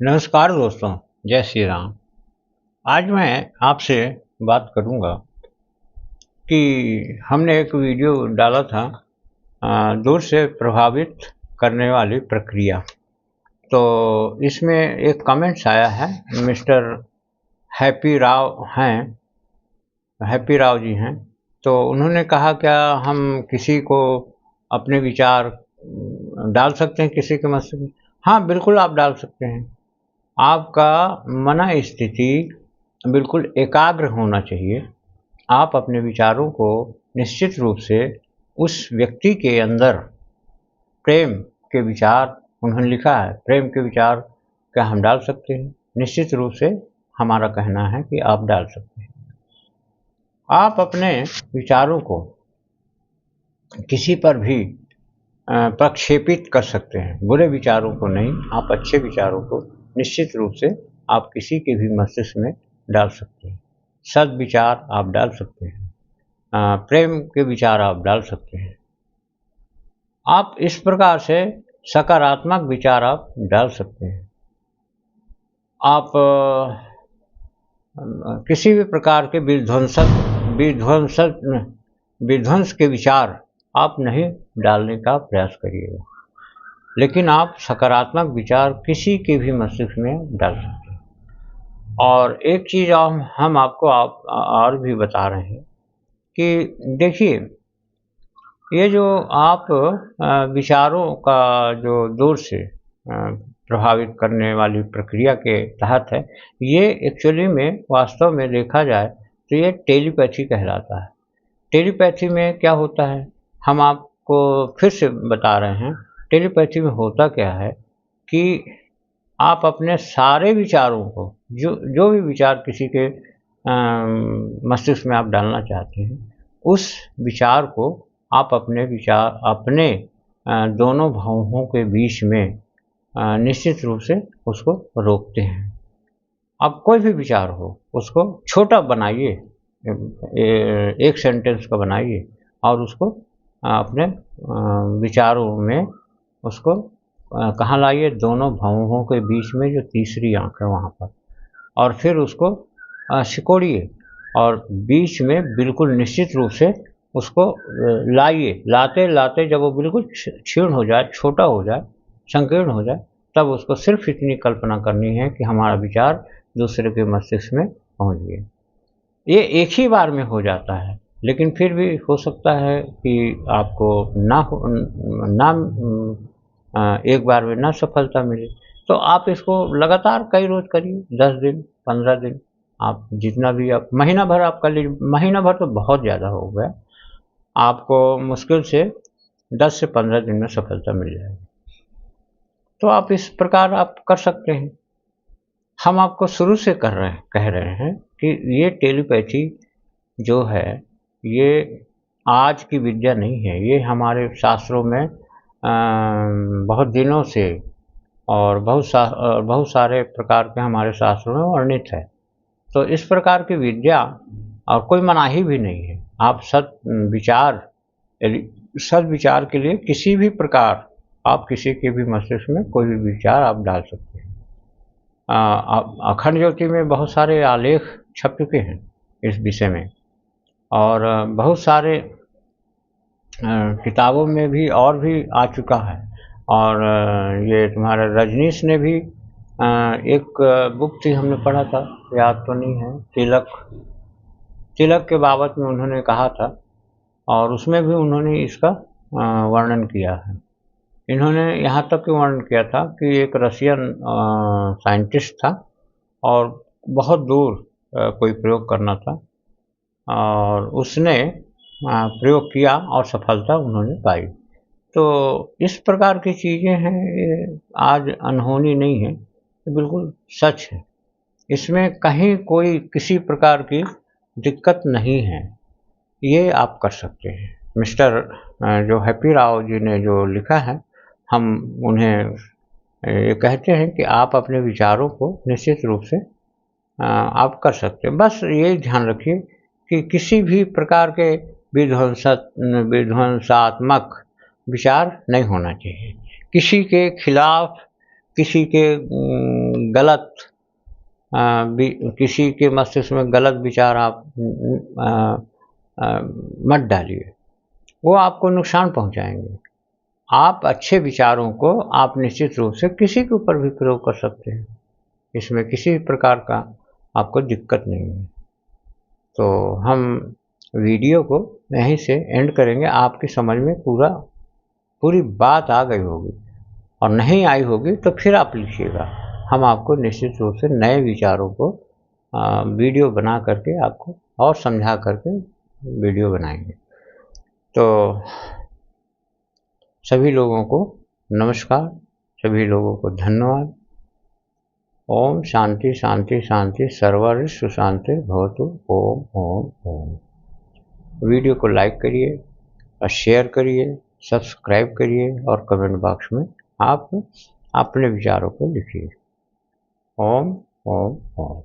नमस्कार दोस्तों, जय श्री राम। आज मैं आपसे बात करूंगा कि हमने एक वीडियो डाला था दूर से प्रभावित करने वाली प्रक्रिया। तो इसमें एक कमेंट्स आया है, मिस्टर हैप्पी राव हैं, हैप्पी राव जी हैं। तो उन्होंने कहा क्या हम किसी को अपने विचार डाल सकते हैं किसी के मस्तिष्क में? हाँ, बिल्कुल आप डाल सकते हैं। आपका मन स्थिति बिल्कुल एकाग्र होना चाहिए। आप अपने विचारों को निश्चित रूप से उस व्यक्ति के अंदर प्रेम के विचार, उन्होंने लिखा है प्रेम के विचार, क्या हम डाल सकते हैं? निश्चित रूप से हमारा कहना है कि आप डाल सकते हैं। आप अपने विचारों को किसी पर भी प्रक्षेपित कर सकते हैं। बुरे विचारों को नहीं, आप अच्छे विचारों को निश्चित रूप से आप किसी के भी मस्तिष्क में डाल सकते हैं। सद्विचार आप डाल सकते हैं, प्रेम के विचार आप डाल सकते हैं। आप इस प्रकार से सकारात्मक विचार आप डाल सकते हैं। आप किसी भी प्रकार के विध्वंस के विचार आप नहीं डालने का प्रयास करिएगा, लेकिन आप सकारात्मक विचार किसी के भी मस्तिष्क में डाल सकते हैं। और एक चीज़ हम आपको और भी बता रहे हैं कि देखिए, ये जो आप विचारों का जो दूर से प्रभावित करने वाली प्रक्रिया के तहत है, ये एक्चुअली में वास्तव में देखा जाए तो ये टेलीपैथी कहलाता है। टेलीपैथी में क्या होता है, हम आपको फिर से बता रहे हैं। टेलीपैथी में होता क्या है कि आप अपने सारे विचारों को, जो भी विचार किसी के मस्तिष्क में आप डालना चाहते हैं, उस विचार को आप अपने दोनों भौहों के बीच में निश्चित रूप से उसको रोकते हैं। अब कोई भी विचार हो, उसको छोटा बनाइए, एक सेंटेंस का बनाइए और उसको अपने विचारों में उसको कहाँ लाइए, दोनों भौहों के बीच में जो तीसरी आँख है वहाँ पर, और फिर उसको सिकोड़िए और बीच में बिल्कुल निश्चित रूप से उसको लाइए। लाते लाते जब वो बिल्कुल क्षीण हो जाए, छोटा हो जाए, संकीर्ण हो जाए, तब उसको सिर्फ इतनी कल्पना करनी है कि हमारा विचार दूसरे के मस्तिष्क में पहुँच गया। ये एक ही बार में हो जाता है, लेकिन फिर भी हो सकता है कि आपको एक बार में ना सफलता मिले। तो आप इसको लगातार कई रोज करिए, 10 दिन, 15 दिन, आप जितना भी, आप महीना भर आप कर लीजिए। महीना भर तो बहुत ज़्यादा हो गया, आपको मुश्किल से 10 से 15 दिन में सफलता मिल जाएगी। तो आप इस प्रकार आप कर सकते हैं। हम आपको शुरू से कह रहे हैं कि ये टेलीपैथी जो है, ये आज की विद्या नहीं है। ये हमारे शास्त्रों में बहुत दिनों से और बहुत सारे प्रकार के हमारे शास्त्रों में वर्णित है। तो इस प्रकार की विद्या और कोई मनाही भी नहीं है। आप सद्विचार के लिए किसी भी प्रकार आप किसी के भी मस्तिष्क में कोई भी विचार आप डाल सकते हैं। अखंड ज्योति में बहुत सारे आलेख छप चुके हैं इस विषय में, और बहुत सारे किताबों में भी और भी आ चुका है। और ये तुम्हारा रजनीश ने भी एक बुक थी, हमने पढ़ा था, याद तो नहीं है, तिलक के बाबत में उन्होंने कहा था, और उसमें भी उन्होंने इसका वर्णन किया है। इन्होंने यहाँ तक वर्णन किया था कि एक रशियन साइंटिस्ट था और बहुत दूर कोई प्रयोग करना था, और उसने प्रयोग किया और सफलता उन्होंने पाई। तो इस प्रकार की चीज़ें हैं, ये आज अनहोनी नहीं है, ये बिल्कुल सच है। इसमें कहीं कोई किसी प्रकार की दिक्कत नहीं है, ये आप कर सकते हैं। मिस्टर जो हैप्पी राव जी ने जो लिखा है, हम उन्हें ये कहते हैं कि आप अपने विचारों को निश्चित रूप से आप कर सकते हैं। बस ये ध्यान रखिए कि किसी भी प्रकार के विध्वंसात्मक विचार नहीं होना चाहिए। किसी के खिलाफ, किसी के गलत किसी के मस्तिष्क में गलत विचार आप मत डालिए, वो आपको नुकसान पहुंचाएंगे। आप अच्छे विचारों को आप निश्चित रूप से किसी के ऊपर भी प्रयोग कर सकते हैं, इसमें किसी प्रकार का आपको दिक्कत नहीं है। तो हम वीडियो को यहीं से एंड करेंगे। आपकी समझ में पूरी बात आ गई होगी, और नहीं आई होगी तो फिर आप लिखिएगा। हम आपको निश्चित रूप से नए विचारों को वीडियो बना करके आपको और समझा करके वीडियो बनाएंगे। तो सभी लोगों को नमस्कार, सभी लोगों को धन्यवाद। ओम शांति शांति शांति, सर्वरिष्ट शांति भवतु। ओम ओम ओम। वीडियो को लाइक करिए और शेयर करिए, सब्सक्राइब करिए, और कमेंट बॉक्स में आप अपने विचारों को लिखिए। ओम ओम ओम।